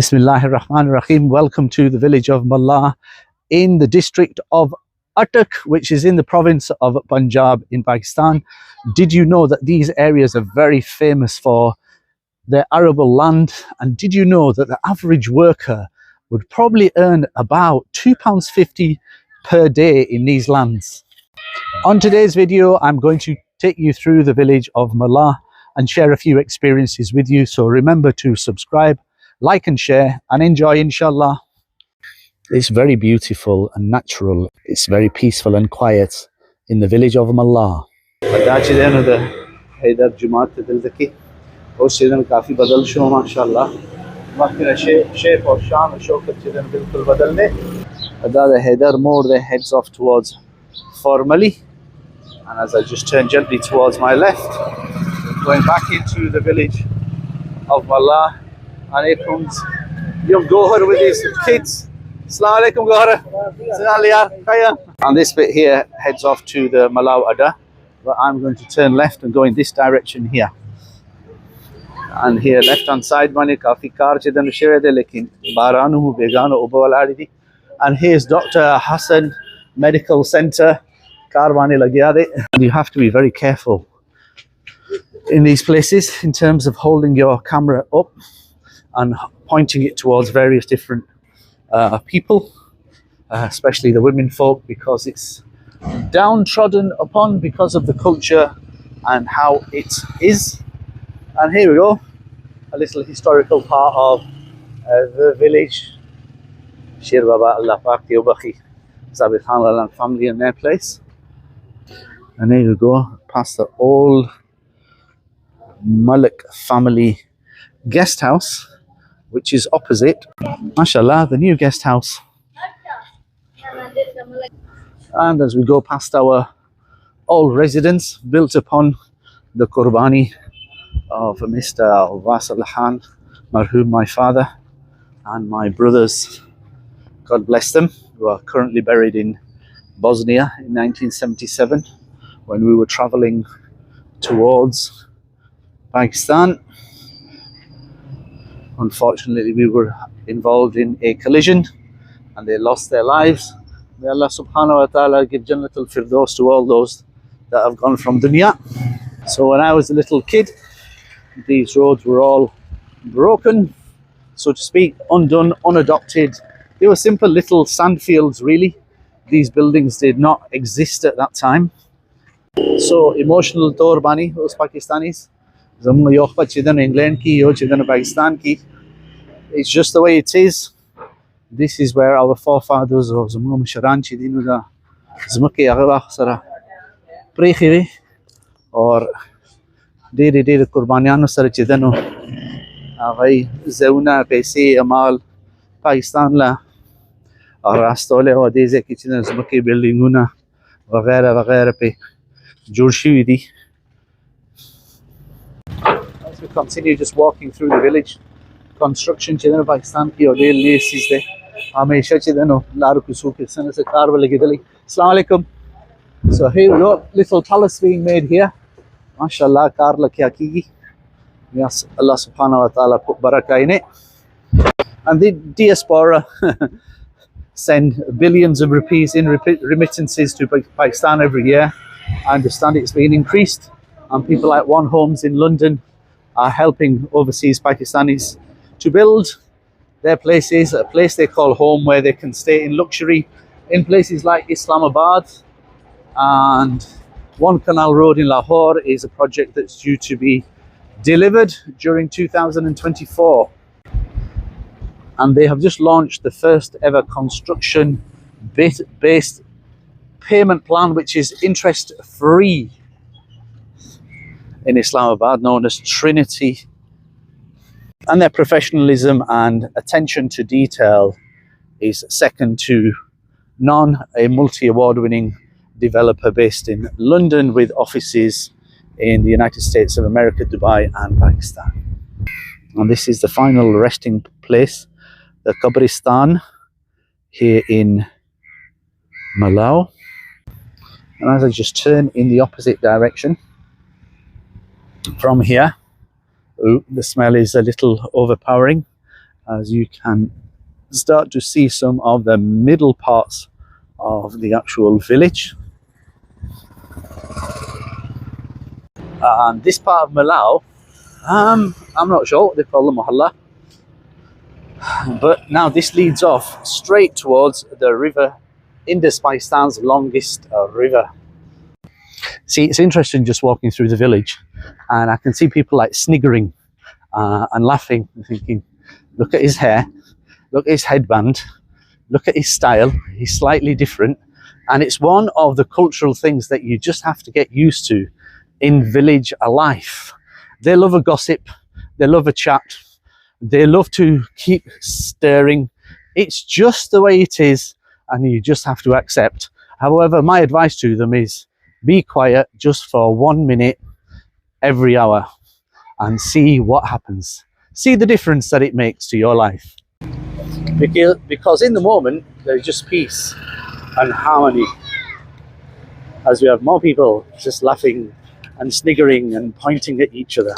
Bismillahir Rahmanir Rahim. Welcome to the village of Mallah in the district of Attock, which is in the province of Punjab in Pakistan. Did you know that these areas are very famous for their arable land? And did you know that the average worker would probably earn about £2.50 per day in these lands? On today's video, I'm going to take you through the village of Mallah and share a few experiences with you. So remember to subscribe, like and share, and enjoy, inshallah. It's very beautiful and natural. It's very peaceful and quiet in the village of Mallah. They heads off towards Formally, and as I just turn gently towards my left, going back into the village of Mallah. And here comes young Gohar with his kids. Assalamu alaikum Gohar. And this bit here heads off to the Mallah Adda, but I'm going to turn left and go in this direction here. And here left hand side mane kafi car chidan sheve de lekin baranu begano ubawaladi di. And here's Dr. Hassan Medical Center. Car mane lagya de. You have to be very careful in these places in terms of holding your camera up and pointing it towards various different people, especially the women folk, because it's downtrodden upon because of the culture and how it is. And here we go, a little historical part of the village. Shir Baba Allah Pak Tiyobakhi Sabir Khan Lalan family in their place. And there you go, past the old Malik family guest house, which is opposite, mashallah, the new guest house. And as we go past our old residence built upon the Qurbani of Mr. Waisa Khan, marhum, my father, and my brothers, God bless them, who are currently buried in Bosnia in 1977 when we were traveling towards Pakistan. Unfortunately, we were involved in a collision and they lost their lives. May Allah subhanahu wa ta'ala give Jannatul Firdaus to all those that have gone from dunya. So when I was a little kid, these roads were all broken, so to speak, undone, unadopted. They were simple little sand fields, really. These buildings did not exist at that time. So emotional tour bani us Pakistanis. England ki, Pakistan ki. It's just the way it is. This is where our forefathers or Zamum Sharan Chidinu da Zmuki Agha Sara Prekhiri or Diri Kurbaniano Sara Chidano Agai Zeuna Pesi Amal Pakistan la or Astole or Deze Kitchen Zmuki Buildinguna Vagera Pe Jurshidi. We continue just walking through the village. Construction chidano Pakistan ki odel nees is de hamesha chidano laru kusu ke sana se car wale gidali. Assalamu alaikum. So here we go, little palace being made here, mashallah. Car la kya kigi, yes, Allah subhanahu wa ta'ala put barakah in it. And the Diaspora send billions of rupees in remittances to Pakistan every year. I understand it's been increased, and people like One Homes in London are helping overseas Pakistanis to build their places, a place they call home where they can stay in luxury in places like Islamabad. And One Canal Road in Lahore is a project that's due to be delivered during 2024. And they have just launched the first ever construction based payment plan, which is interest free in Islamabad, known as Trinity. And their professionalism and attention to detail is second to none. A multi-award winning developer based in London with offices in the United States of America, Dubai and Pakistan. And this is the final resting place, the Qabristan here in Mallah. And as I just turn in the opposite direction from here, the smell is a little overpowering. as you can start to see some of the middle parts of the actual village. And this part of Malah, I'm not sure what they call the Mallah, but now this leads off straight towards the river, Indus, Pakistan's longest river. See, it's interesting just walking through the village, and I can see people like sniggering and laughing and thinking, look at his hair, look at his headband, look at his style, he's slightly different. And it's one of the cultural things that you just have to get used to in village life. They love a gossip, they love a chat, they love to keep stirring. It's just the way it is, and you just have to accept. However, my advice to them is be quiet just for 1 minute every hour and see what happens. See the difference that it makes to your life. Because in the moment, there's just peace and harmony, as we have more people just laughing and sniggering and pointing at each other.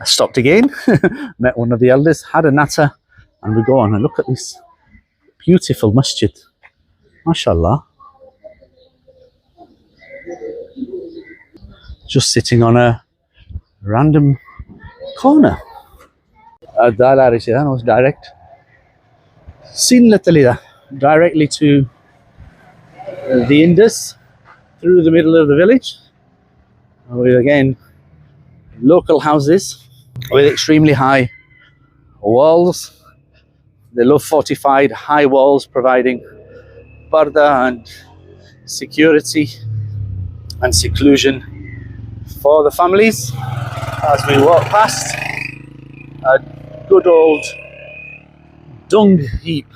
I stopped again, met one of the elders, had a natter, and we go on and look at this beautiful masjid. MashaAllah. Just sitting on a random corner. Was direct. Directly to the Indus through the middle of the village, with again local houses with extremely high walls. They love fortified high walls, providing parda and security and seclusion for the families. As we walk past a good old dung heap.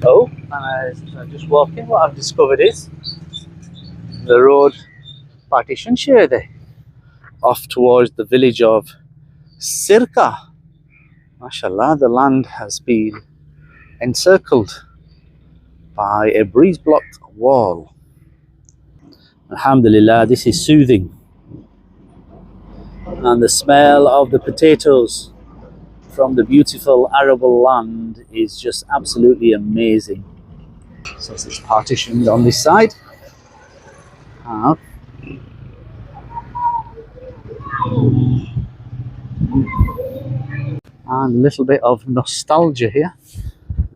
Oh, and as I just walk in, what I've discovered is the road partition Shadi off towards the village of Sirka. MashaAllah, the land has been encircled by a breeze-blocked wall. Alhamdulillah, this is soothing. And the smell of the potatoes from the beautiful arable land is just absolutely amazing. So it's partitioned on this side. And a little bit of nostalgia here.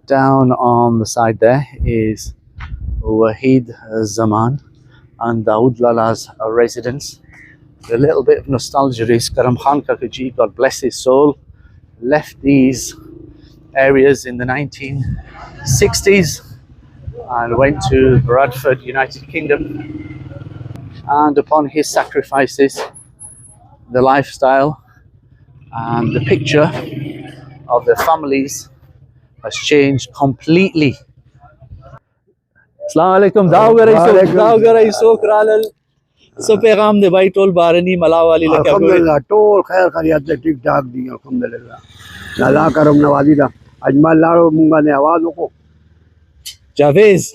Down on the side there is Wahid Zaman and Dawood Lala's residence. A little bit of nostalgia is Karam Khan Kakaji, God bless his soul, left these areas in the 1960s and went to Bradford, United Kingdom. And upon his sacrifices, the lifestyle and the picture of the families has changed completely. Assalamu alaikum. Daw garai so pegham de bhai tol barani Malah wali la alhamdulillah tol khair khariyat de tik tak di alhamdulillah lala karam nawazi da ajmal laro munga ne awaz ko Javez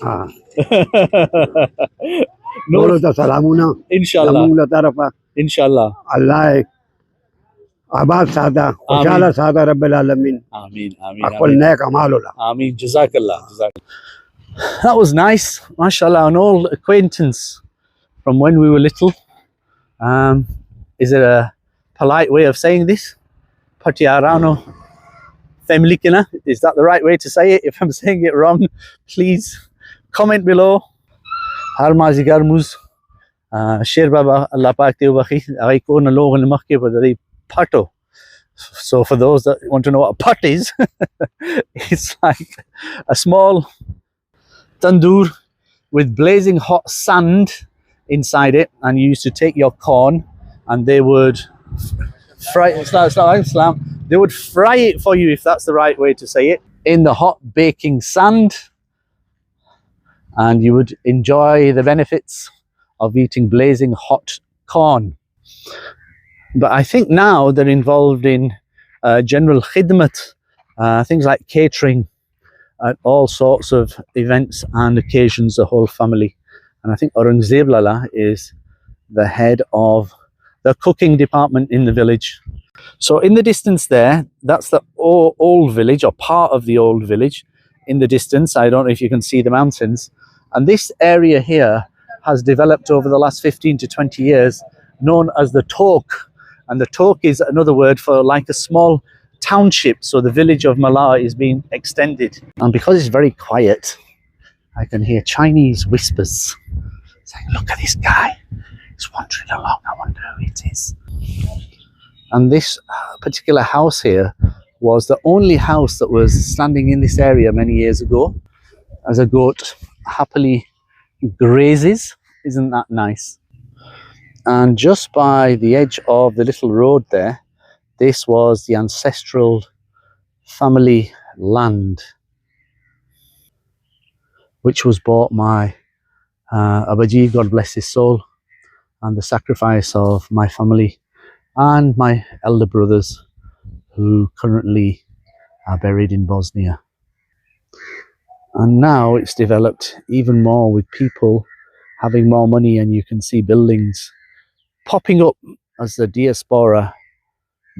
no ta salamuna inshallah munga tarafa inshallah allah abad sada khushala sada rabbil alamin ameen akul nek amalullah ameen jazakallah. That was nice, mashallah, an old acquaintance from when we were little. Is it a polite way of saying this? Patiarano Femlikina, is that the right way to say it? If I'm saying it wrong, please comment below. Har mazigar muz Sher Baba Allah Pak Teo Bakhi Agai ko na logan makke badari pato. So for those that want to know what a pot is, it's like a small tandoor with blazing hot sand inside it, and you used to take your corn and they would fry they would fry it for you, if that's the right way to say it, in the hot baking sand, and you would enjoy the benefits of eating blazing hot corn. But I think now they're involved in general khidmat, things like catering at all sorts of events and occasions, the whole family. And I think Aurangzeb Lala is the head of the cooking department in the village. So in the distance there, that's the old village, or part of the old village. In the distance, I don't know if you can see the mountains. And this area here has developed over the last 15 to 20 years, known as the Talk. And the Talk is another word for like a small township. So the village of Malah is being extended. And because it's very quiet, I can hear Chinese whispers saying, look at this guy. He's wandering along. I wonder who it is. And this particular house here was the only house that was standing in this area many years ago, as a goat happily grazes. Isn't that nice? And just by the edge of the little road there, this was the ancestral family land, which was bought by Abaji, God bless his soul, and the sacrifice of my family and my elder brothers, who currently are buried in Bosnia. And now it's developed even more, with people having more money, and you can see buildings popping up as the Diaspora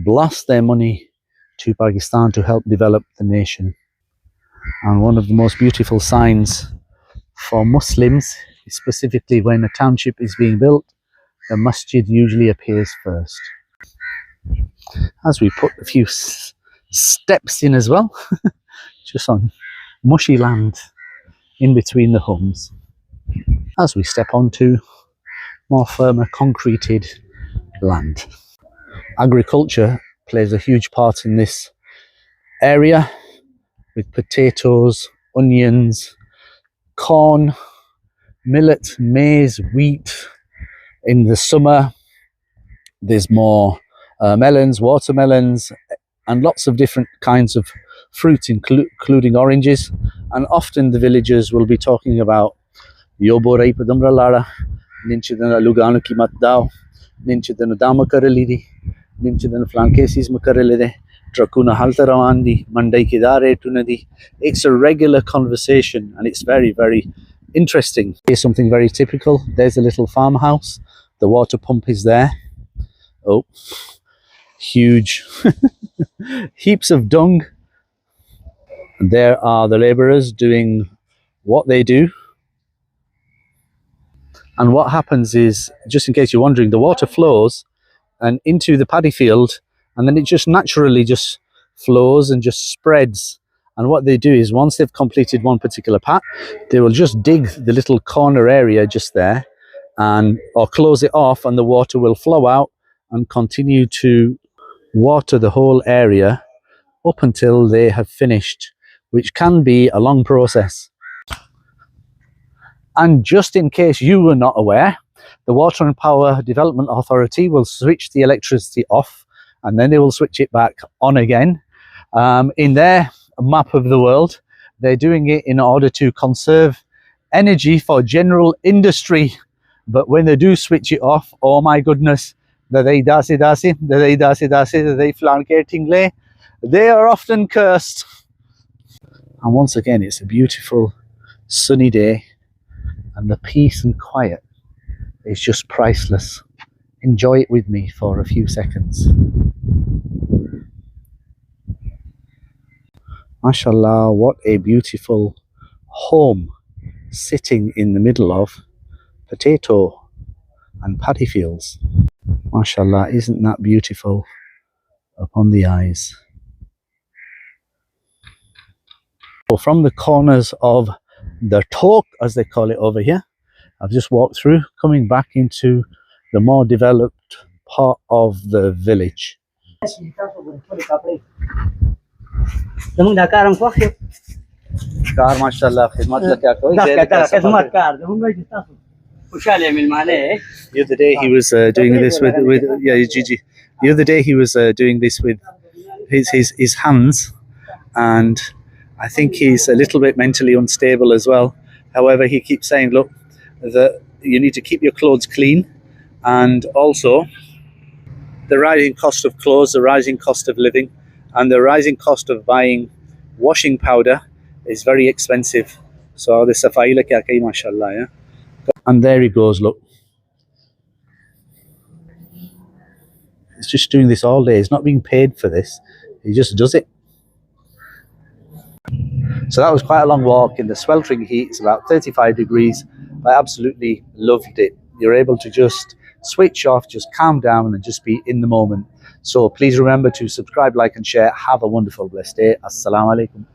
blast their money to Pakistan to help develop the nation. And one of the most beautiful signs for Muslims is specifically when a township is being built, the masjid usually appears first. As we put a few steps in as well, just on mushy land in between the homes, as we step onto more firmer concreted land. Agriculture plays a huge part in this area, with potatoes, onions, corn, millet, maize, wheat. In the summer there's more melons, watermelons, and lots of different kinds of fruit, including oranges. And often the villagers will be talking about yoborai padamra lara, ninchidana lugano ki mat dao, ninchidana dama karalidi, ninchidana flankesis makaralide, trakuna haltarawandi, mandai kidare tunadi. It's a regular conversation, and it's very, very interesting. Here's something very typical. There's a little farmhouse. The water pump is there. Oh, huge heaps of dung. And there are the labourers doing what they do. And what happens is, just in case you're wondering, the water flows and into the paddy field, and then it just naturally just flows and just spreads. And what they do is, once they've completed one particular pat, they will just dig the little corner area just there, and or close it off, and the water will flow out and continue to water the whole area up until they have finished, which can be a long process. And just in case you were not aware, the Water and Power Development Authority will switch the electricity off, and then they will switch it back on again. In their map of the world, they're doing it in order to conserve energy for general industry. But when they do switch it off, oh my goodness, they are often cursed. And once again, it's a beautiful sunny day, and the peace and quiet is just priceless. Enjoy it with me for a few seconds. MashaAllah, what a beautiful home sitting in the middle of potato and paddy fields. MashaAllah, isn't that beautiful upon the eyes? So from the corners of the Talk, as they call it over here, I've just walked through, coming back into the more developed part of the village. The other day he was doing this with Gigi. The other day he was doing this with his hands, and I think he's a little bit mentally unstable as well. However, he keeps saying, look, that you need to keep your clothes clean, and also the rising cost of clothes, the rising cost of living, and the rising cost of buying washing powder is very expensive. So the safai la kya kahi, mashallah, yeah. And there he goes, look. It's just doing this all day. He's not being paid for this. He just does it. So that was quite a long walk in the sweltering heat. It's about 35 degrees. I absolutely loved it. You're able to just switch off, just calm down and just be in the moment. So please remember to subscribe, like and share. Have a wonderful, blessed day. Assalamu alaikum.